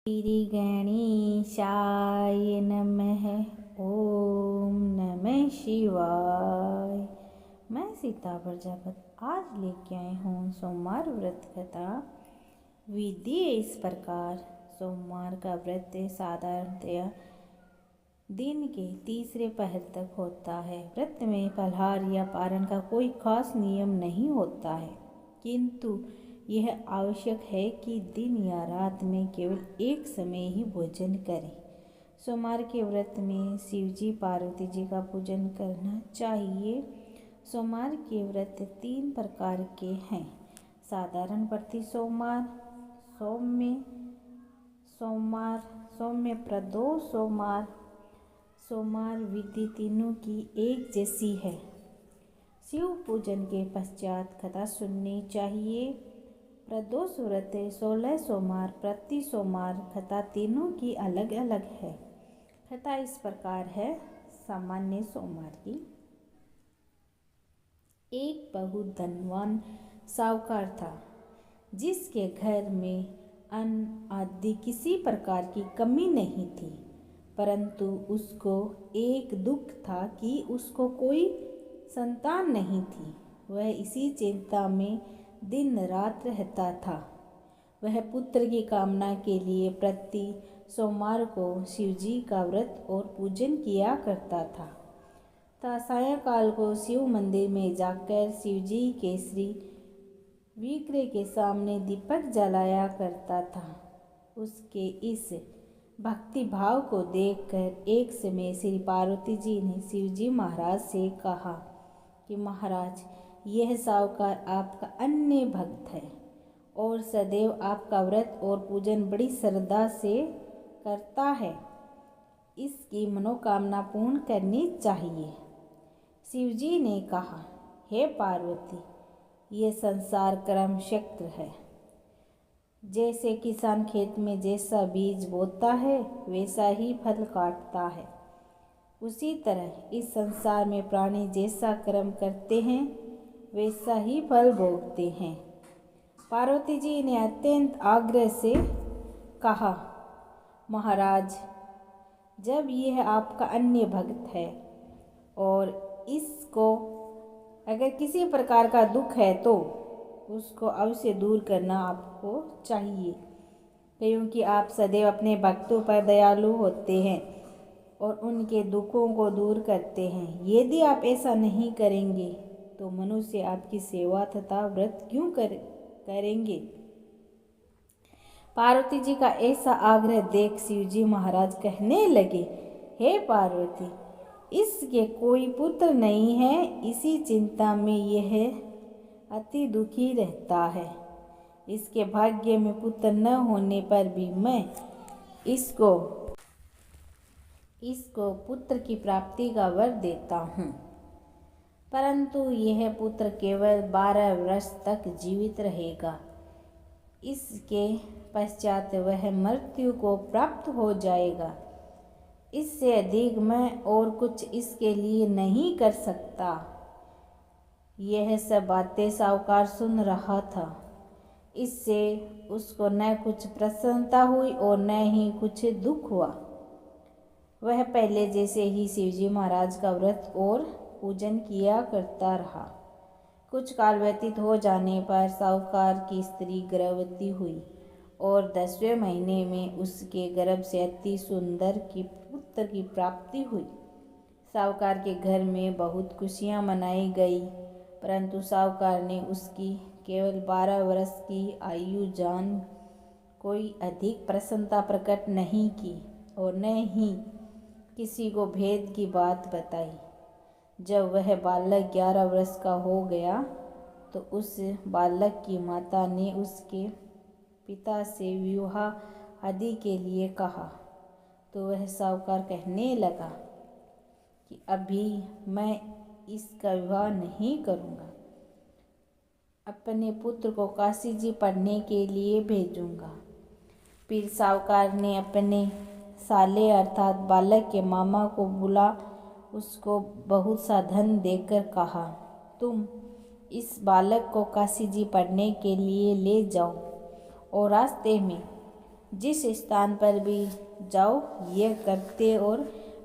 श्री गणेशाय नमः। ओम नमः शिवाय। मैं सीता प्रजापत आज लेके आई हूँ सोमवार व्रत कथा। विधि इस प्रकार। सोमवार का व्रत साधारणतया दिन के तीसरे पहर तक होता है। व्रत में फलाहार या पारण का कोई खास नियम नहीं होता है, किंतु यह आवश्यक है कि दिन या रात में केवल एक समय ही भोजन करें। सोमवार के व्रत में शिवजी पार्वती जी का पूजन करना चाहिए। सोमवार के व्रत 3 प्रकार के हैं: साधारण प्रति सोमवार, सोमवार, सौम्य प्रदोष सोमवार। सोमवार विधि तीनों की एक जैसी है। शिव पूजन के पश्चात कथा सुननी चाहिए। प्रदोष व्रत 16 सोमवार प्रति सोमवार। कथा तीनों की अलग अलग है। कथा इस प्रकार है। सामान्य सोमवार की। एक बहुत धनवान साहूकार था, जिसके घर में अन्न आदि किसी प्रकार की कमी नहीं थी, परंतु उसको एक दुख था कि उसको कोई संतान नहीं थी। वह इसी चिंता में दिन रात रहता था। वह पुत्र की कामना के लिए प्रति सोमवार को शिवजी का व्रत और पूजन किया करता था। सायंकाल को शिव मंदिर में जाकर शिवजी के श्री विग्रह के सामने दीपक जलाया करता था। उसके इस भक्ति भाव को देखकर एक समय श्री पार्वती जी ने शिवजी महाराज से कहा कि महाराज, यह साहूकार आपका अन्य भक्त है और सदैव आपका व्रत और पूजन बड़ी श्रद्धा से करता है। इसकी मनोकामना पूर्ण करनी चाहिए। शिवजी ने कहा, हे पार्वती, यह संसार कर्म क्षेत्र है। जैसे किसान खेत में जैसा बीज बोता है वैसा ही फल काटता है, उसी तरह इस संसार में प्राणी जैसा कर्म करते हैं वैसा ही फल भोगते हैं। पार्वती जी ने अत्यंत आग्रह से कहा, महाराज, जब यह आपका अन्य भक्त है और इसको अगर किसी प्रकार का दुख है तो उसको अवश्य दूर करना आपको चाहिए, क्योंकि आप सदैव अपने भक्तों पर दयालु होते हैं और उनके दुखों को दूर करते हैं। यदि आप ऐसा नहीं करेंगे तो मनुष्य आपकी सेवा तथा व्रत क्यों करेंगे। पार्वती जी का ऐसा आग्रह देख शिवजी महाराज कहने लगे, हे पार्वती, इसके कोई पुत्र नहीं है, इसी चिंता में यह अति दुखी रहता है। इसके भाग्य में पुत्र न होने पर भी मैं इसको पुत्र की प्राप्ति का वर देता हूँ, परंतु यह पुत्र केवल 12 वर्ष तक जीवित रहेगा। इसके पश्चात वह मृत्यु को प्राप्त हो जाएगा। इससे अधिक मैं और कुछ इसके लिए नहीं कर सकता। यह सब बातें साहूकार सुन रहा था। इससे उसको न कुछ प्रसन्नता हुई और न ही कुछ दुख हुआ। वह पहले जैसे ही शिवजी महाराज का व्रत और पूजन किया करता रहा। कुछ काल व्यतीत हो जाने पर साहूकार की स्त्री गर्भवती हुई और 10वें महीने में उसके गर्भ से अति सुंदर की पुत्र की प्राप्ति हुई। साहूकार के घर में बहुत खुशियां मनाई गई, परंतु साहूकार ने उसकी केवल 12 वर्ष की आयु जान कोई अधिक प्रसन्नता प्रकट नहीं की और न ही किसी को भेद की बात बताई। जब वह बालक 11 वर्ष का हो गया तो उस बालक की माता ने उसके पिता से विवाह आदि के लिए कहा, तो वह साहूकार कहने लगा कि अभी मैं इसका विवाह नहीं करूँगा, अपने पुत्र को काशी जी पढ़ने के लिए भेजूँगा। फिर साहूकार ने अपने साले अर्थात बालक के मामा को बुला उसको बहुत सा धन देकर कहा, तुम इस बालक को काशी जी पढ़ने के लिए ले जाओ और रास्ते में जिस स्थान पर भी जाओ ये करते और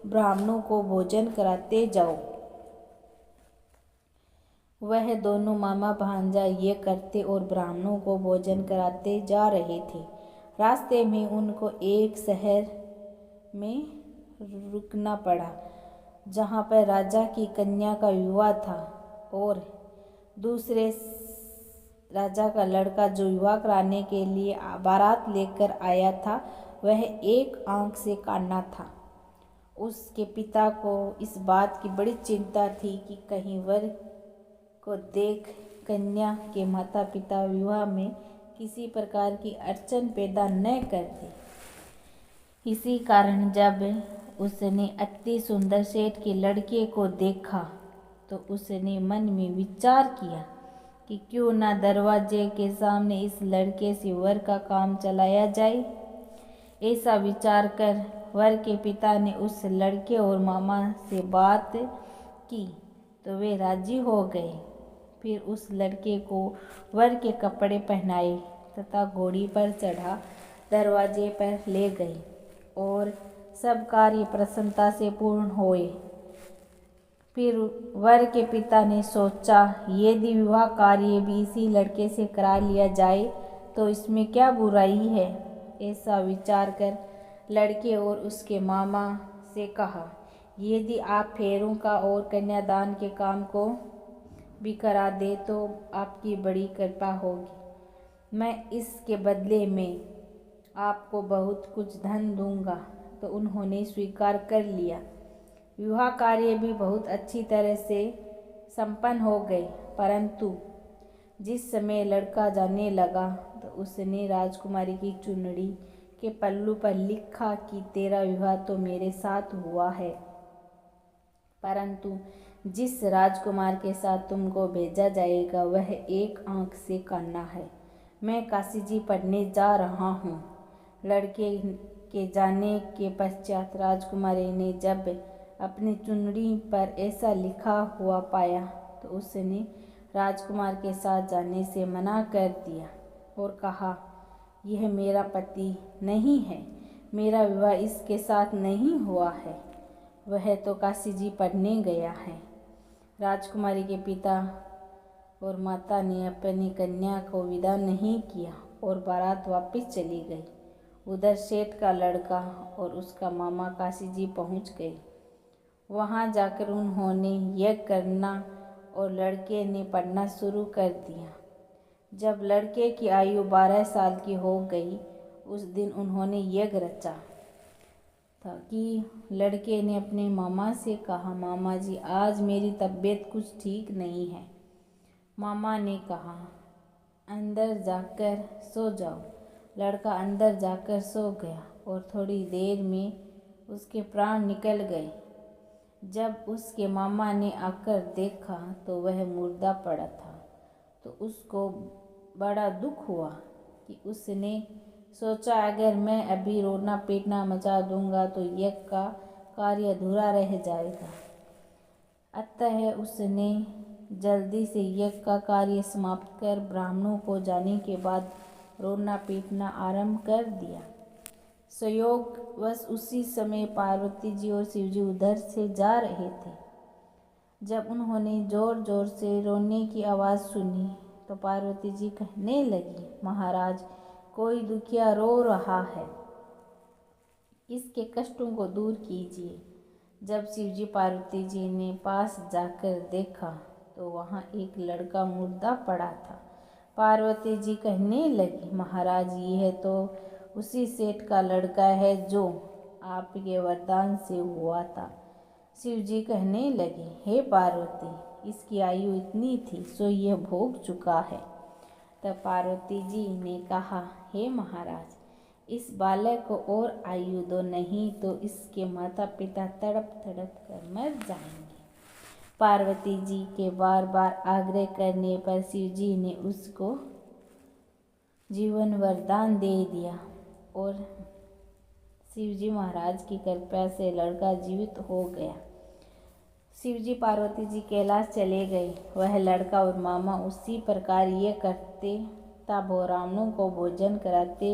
ब्राह्मणों को भोजन कराते जाओ। वह दोनों मामा भांजा ये करते और ब्राह्मणों को भोजन कराते जा रहे थे। रास्ते में उनको एक शहर में रुकना पड़ा जहाँ पर राजा की कन्या का विवाह था और दूसरे राजा का लड़का जो विवाह कराने के लिए बारात लेकर आया था वह एक आंख से काना था। उसके पिता को इस बात की बड़ी चिंता थी कि कहीं वर को देख कन्या के माता पिता विवाह में किसी प्रकार की अड़चन पैदा न कर दे। इसी कारण जब उसने अति सुंदर सेठ के लड़के को देखा तो उसने मन में विचार किया कि क्यों ना दरवाजे के सामने इस लड़के से वर का काम चलाया जाए। ऐसा विचार कर वर के पिता ने उस लड़के और मामा से बात की तो वे राजी हो गए। फिर उस लड़के को वर के कपड़े पहनाए तथा घोड़ी पर चढ़ा दरवाजे पर ले गए और सब कार्य प्रसन्नता से पूर्ण हुए। फिर वर के पिता ने सोचा यदि विवाह कार्य भी इसी लड़के से करा लिया जाए तो इसमें क्या बुराई है। ऐसा विचार कर लड़के और उसके मामा से कहा यदि आप फेरों का और कन्यादान के काम को भी करा दे तो आपकी बड़ी कृपा होगी। मैं इसके बदले में आपको बहुत कुछ धन दूंगा। तो उन्होंने स्वीकार कर लिया। विवाह कार्य भी बहुत अच्छी तरह से संपन्न हो गए। परंतु जिस समय लड़का जाने लगा तो उसने राजकुमारी की चुनरी के पल्लू पर लिखा कि तेरा विवाह तो मेरे साथ हुआ है, परंतु जिस राजकुमार के साथ तुमको भेजा जाएगा वह एक आंख से काना है। मैं काशी जी पढ़ने जा रहा हूँ। लड़के के जाने के पश्चात राजकुमारी ने जब अपनी चुनरी पर ऐसा लिखा हुआ पाया तो उसने राजकुमार के साथ जाने से मना कर दिया और कहा यह मेरा पति नहीं है, मेरा विवाह इसके साथ नहीं हुआ है, वह तो काशी जी पढ़ने गया है। राजकुमारी के पिता और माता ने अपनी कन्या को विदा नहीं किया और बारात वापस चली गई। उधर सेठ का लड़का और उसका मामा काशी जी पहुँच गए। वहाँ जाकर उन्होंने यज्ञ करना और लड़के ने पढ़ना शुरू कर दिया। जब लड़के की आयु 12 साल की हो गई उस दिन उन्होंने यज्ञ रचा था कि लड़के ने अपने मामा से कहा मामा जी आज मेरी तबीयत कुछ ठीक नहीं है। मामा ने कहा अंदर जाकर सो जाओ। लड़का अंदर जाकर सो गया और थोड़ी देर में उसके प्राण निकल गए। जब उसके मामा ने आकर देखा तो वह मुर्दा पड़ा था तो उसको बड़ा दुख हुआ कि उसने सोचा अगर मैं अभी रोना पीटना मचा दूंगा तो यज्ञ का कार्य अधूरा रह जाएगा। अतः उसने जल्दी से यज्ञ का कार्य समाप्त कर ब्राह्मणों को जाने के बाद रोना पीटना आरंभ कर दिया। संयोगवश उसी समय पार्वती जी और शिव जी उधर से जा रहे थे। जब उन्होंने जोर जोर से रोने की आवाज़ सुनी तो पार्वती जी कहने लगी महाराज कोई दुखिया रो रहा है, इसके कष्टों को दूर कीजिए। जब शिव जी पार्वती जी ने पास जाकर देखा तो वहाँ एक लड़का मुर्दा पड़ा था। पार्वती जी कहने लगी महाराज यह तो उसी सेठ का लड़का है जो आपके वरदान से हुआ था। शिव जी कहने लगे हे पार्वती इसकी आयु इतनी थी सो यह भोग चुका है। तब पार्वती जी ने कहा हे महाराज इस बालक को और आयु दो नहीं तो इसके माता पिता तड़प तड़प कर मर जाएंगे। पार्वती जी के बार बार आग्रह करने पर शिव जी ने उसको जीवन वरदान दे दिया और शिव जी महाराज की कृपा से लड़का जीवित हो गया। शिव जी पार्वती जी कैलाश चले गए। वह लड़का और मामा उसी प्रकार ये करते तब ब्राह्मणों को भोजन कराते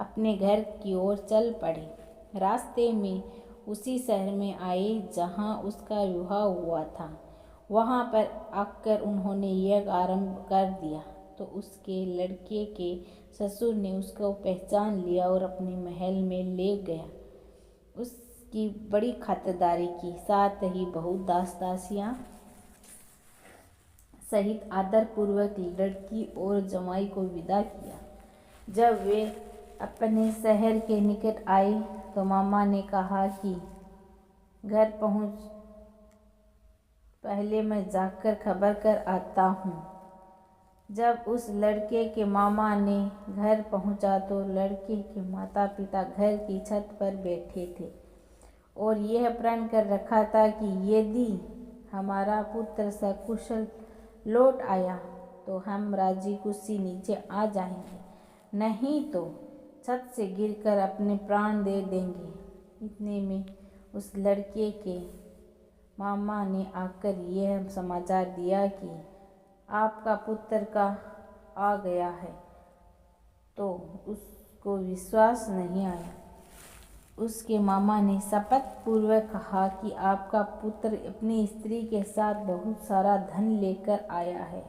अपने घर की ओर चल पड़े। रास्ते में उसी शहर में आए जहाँ उसका विवाह हुआ था। वहाँ पर आकर उन्होंने यज्ञ आरंभ कर दिया तो उसके लड़के के ससुर ने उसको पहचान लिया और अपने महल में ले गया। उसकी बड़ी खातिरदारी की, साथ ही बहुत दास दासियाँ सहित आदरपूर्वक लड़की और जमाई को विदा किया। जब वे अपने शहर के निकट आए तो मामा ने कहा कि घर पहुँच, पहले मैं जाकर खबर कर आता हूँ। जब उस लड़के के मामा ने घर पहुँचा तो लड़के के माता पिता घर की छत पर बैठे थे और यह प्रण कर रखा था कि यदि हमारा पुत्र सकुशल लौट आया तो हम राजी खुशी नीचे आ जाएंगे, नहीं तो छत से गिरकर अपने प्राण दे देंगे। इतने में उस लड़के के मामा ने आकर यह समाचार दिया कि आपका पुत्र का आ गया है, तो उसको विश्वास नहीं आया। उसके मामा ने शपथ पूर्वक कहा कि आपका पुत्र अपनी स्त्री के साथ बहुत सारा धन लेकर आया है।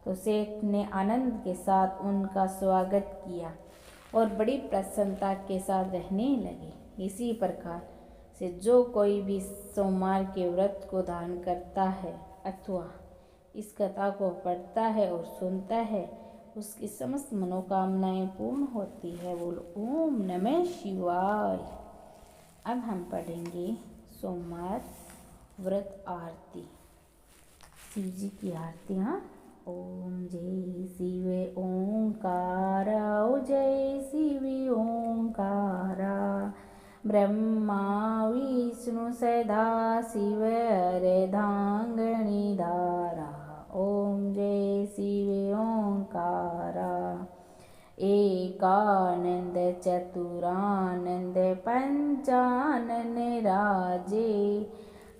तो सेठ ने आनंद के साथ उनका स्वागत किया और बड़ी प्रसन्नता के साथ रहने लगे। इसी प्रकार से जो कोई भी सोमवार के व्रत को धारण करता है अथवा इस कथा को पढ़ता है और सुनता है, उसकी समस्त मनोकामनाएं पूर्ण होती है। बोलो ओम नमः शिवाय। अब हम पढ़ेंगे सोमवार व्रत आरती, शिव जी की आरती। हाँ, ओम जय शिव ओंकारा, ओ जय शिव ओंकारा, ब्रह्मा विष्णु सदा शिव अर्धांगिनी धारा। ओम जय शिव ओंकारा, एकानंद चतुरानंद पंचानन राजे,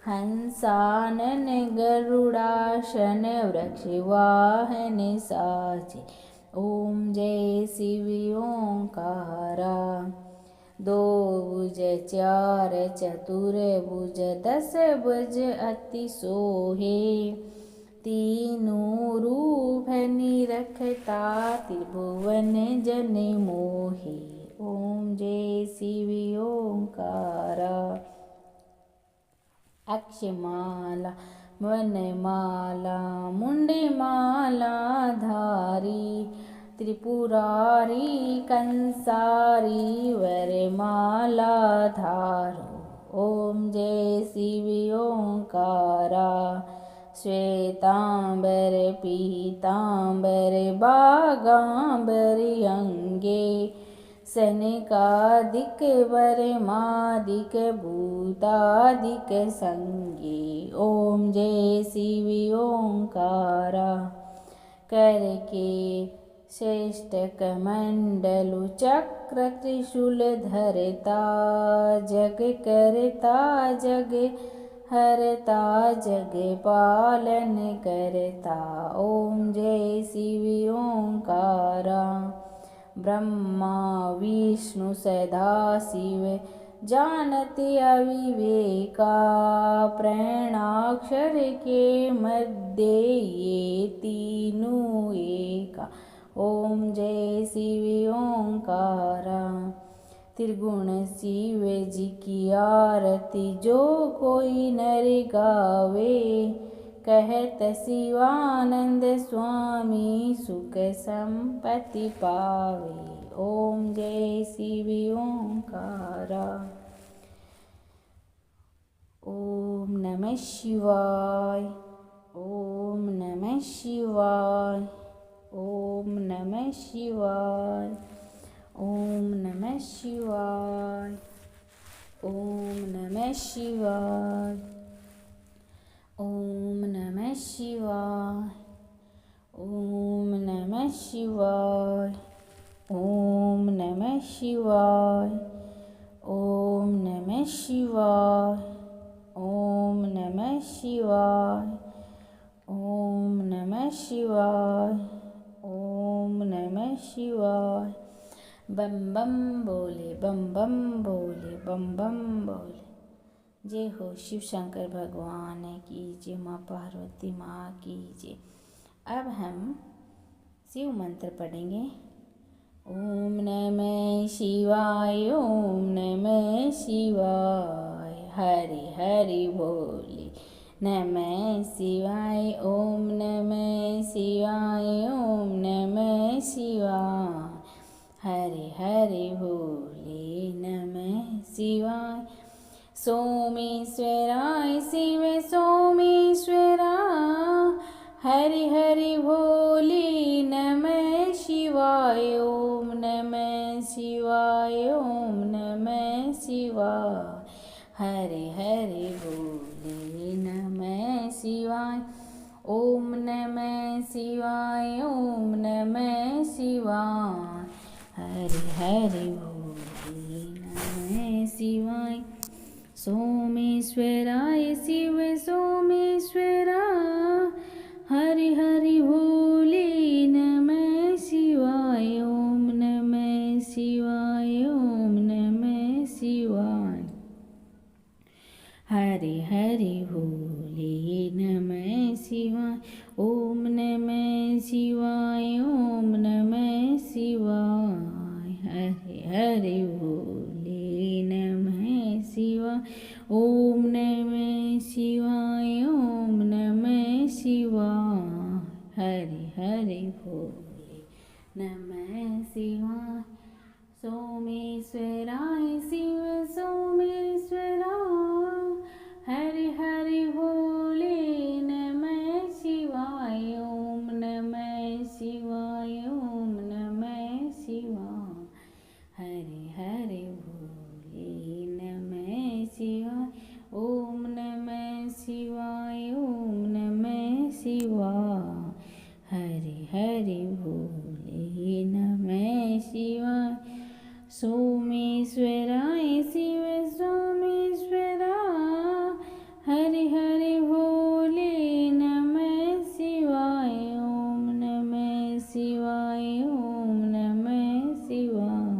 हंसानन गरुड़ासन वृक्षवाहन साजे। ओम जय शिव ओंकारा, दो भुज चार चतुर भुज दस भुज अति सोहे, तीनों रूप निरखता त्रिभुवन जन मोहे। ओम जय शिव ओंकारा, अक्षमाला वनमाला मुंडमाला धारी, त्रिपुरारी कंसारी वरमाला धारो। ओम जय शिव ओंकारा, श्वेतांबर पीतांबर बागांबर अंगे, सनकादिक वर्मादिक भूतादिक संगे। ओम जय शिव ओंकारा, करके श्रेष्ठ कमंडलु चक्र त्रिशूल धरता, जग करता जग हरता जग पालन करता। ओम जय शिव ओंकारा, ब्रह्मा विष्णु सदा शिव जानते अविवेका, प्रणक्षर के मध्य ये तीनों एका। ओम जय शिव ओंकारा, त्रिगुण शिव जी की आरती जो कोई नर गावे, कहत शिवानंद स्वामी सुख संपत्ति पावे। ओम जय शिव ओंकारा। ओम नमः शिवाय, ओम नमः शिवाय, ओम नमः शिवाय, ओम नमः शिवाय, ओम नमः शिवाय, ओम नमः शिवाय, ओम नमः शिवाय, ओम नमः शिवाय, ओम नमः शिवाय, ओम नमः शिवाय, ओम नमः शिवाय, ओम नमः शिवाय। बम बम बोले, बम बम बोले, बम बम बोले। जय हो शिव शंकर भगवान की जय, माँ पार्वती माँ की जय। अब हम शिव मंत्र पढ़ेंगे। ओम नमः शिवाय, ओम नमः शिवाय, हरि हरि बोले नमः शिवाय, ओम नमः शिवाय, ओम नमः शिवाय, हरि हरि बोले नमः शिवाय। सोमेश्वराय शिव सोमेश्वरा, हरि हरि भोले नमः शिवाय, ओम नमः शिवाय, ओम नमः शिवाय, हरि हरि भोले नमः शिवाय। ओम नमः शिवाय, ओम नमः शिवाय, हरि हरि भोले नमः शिवाय। सोमेश्वराय शिव सोमेश्वरा, हरि हरि भोले नमः शिवाय, ओम नमः शिवाय, ओम नमः शिवाय, हरि हरि भोले नमः शिवाय। ओम नमः शिवाय, ओम नमः शिवाय, हरि हरि भोले नमः शिवाय। ओम नमः शिवाय, ओम नमः शिवाय, हरि हरि भोले नमः शिवाय। सोमेश्वराय शिव सोमेश्वरा, हरि हरि भोले नमः शिवाय, ओम नमः शिवाय, ओम नमः शिवाय, हरि हरि भोले नमः शिवाय। ओम नमः शिवाय, ओम नमः शिवाय, हरि हरि भोले नमः शिवाय। सोमेश्वराय शिव सोमेश्वरा, हरि हरि भोले नमः शिवाय, ओम नमः शिवाय, ओम नमः शिवाय,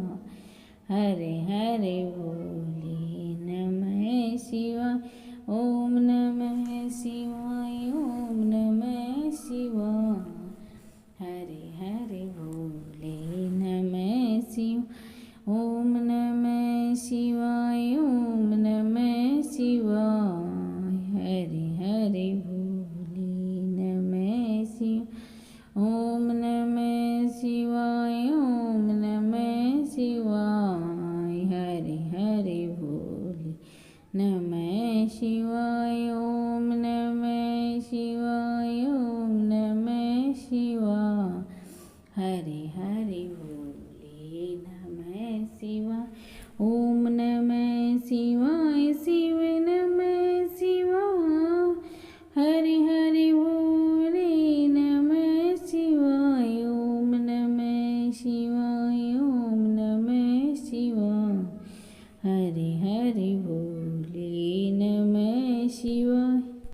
हरि हरि भोले नमः शिवाय। ओम नमः शिवाय, ओम नमः शिवाय, हरि हरि भोले नमः शिवाय। ओम नमः शिवाय, ओम नमः शिवाय, हरि हरि भोले नमः शिवाय। ओम नमः शिवाय, ओम नमः शिवाय, हरि हरि भोले नमः शिवाय। ओम नमः शिवाय, ओम नमः शिवाय, हरि हरि भोले नमः शिवाय। ओम नमः शिवाय शिव नमः शिवाय, हरि हरि भोले नमः शिवाय। ओम नमः शिवाय।